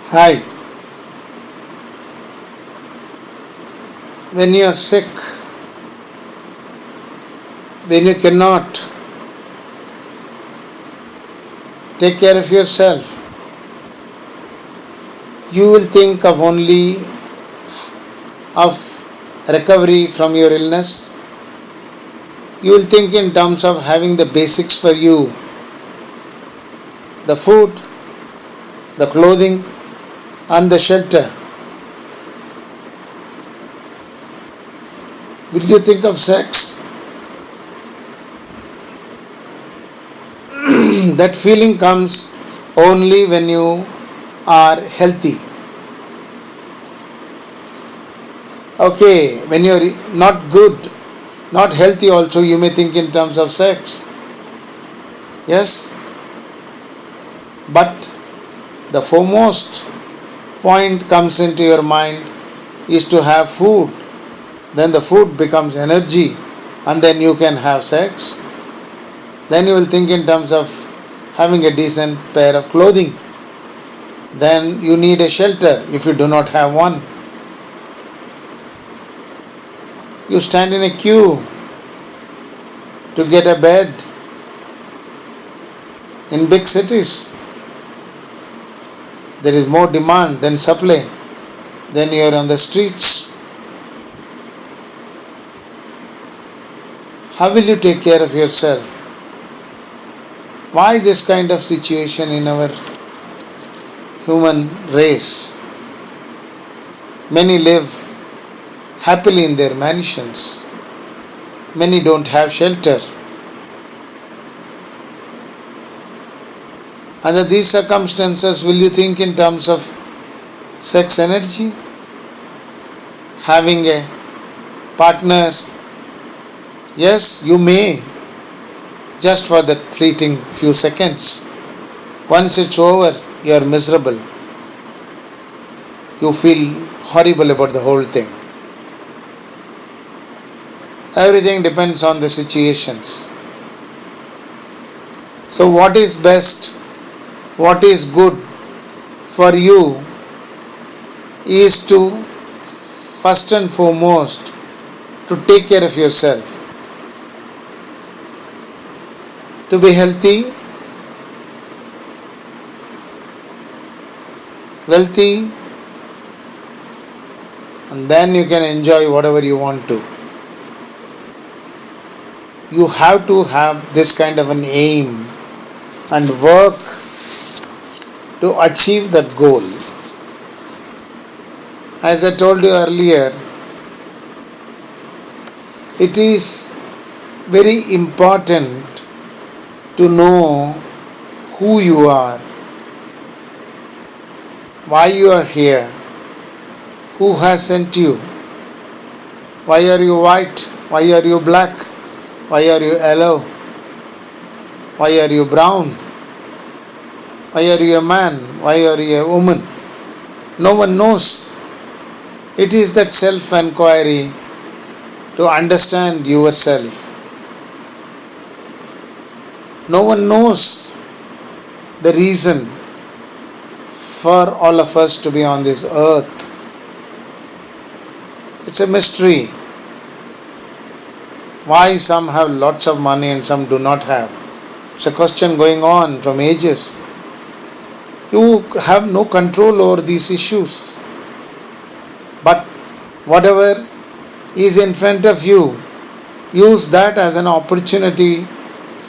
Hi, when you are sick, when you cannot take care of yourself, you will think of only of recovery from your illness. You will think in terms of having the basics for you, the food, the clothing and the shelter. Will you think of sex? That feeling comes only when you are healthy. Okay, when you are not good, not healthy also, you may think in terms of sex. Yes, but the foremost point comes into your mind is to have food. Then the food becomes energy, and then you can have sex. Then you will think in terms of having a decent pair of clothing. Then you need a shelter if you do not have one. You stand in a queue to get a bed in big cities. There is more demand than supply. Then you are on the streets. How will you take care of yourself? Why this kind of situation in our human race? Many live happily in their mansions. Many don't have shelter. Under these circumstances, will you think in terms of sex energy? Having a partner? Yes, you may, just for that fleeting few seconds. Once it's over, you are miserable. You feel horrible about the whole thing. Everything depends on the situations. So, what is best, what is good for you is to first and foremost to take care of yourself, to be healthy, wealthy, and then you can enjoy whatever you want to. You have to have this kind of an aim and work to achieve that goal. As I told you earlier, it is very important to know who you are, why you are here, who has sent you, why are you white, why are you black, why are you yellow, why are you brown, why are you a man, why are you a woman. No one knows. It is that self-enquiry to understand yourself. No one knows the reason for all of us to be on this earth. It's a mystery. Why some have lots of money and some do not have? It's a question going on from ages. You have no control over these issues. But whatever is in front of you, use that as an opportunity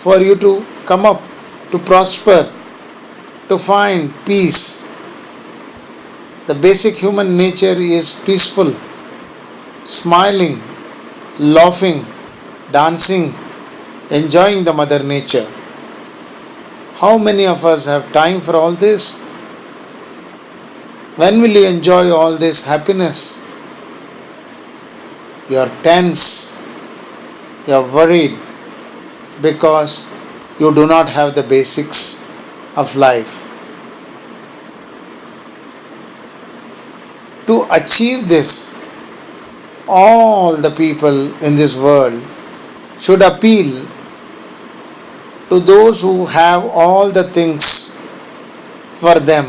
for you to come up, to prosper, to find peace. The basic human nature is peaceful, smiling, laughing, dancing, enjoying the mother nature. How many of us have time for all this? When will you enjoy all this happiness? You are tense, you are worried because you do not have the basics of life. To achieve this, all the people in this world should appeal to those who have all the things for them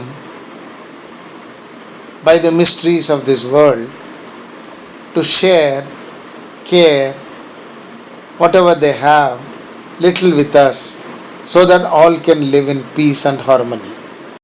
by the mysteries of this world to share, care, whatever they have, little with us, so that all can live in peace and harmony.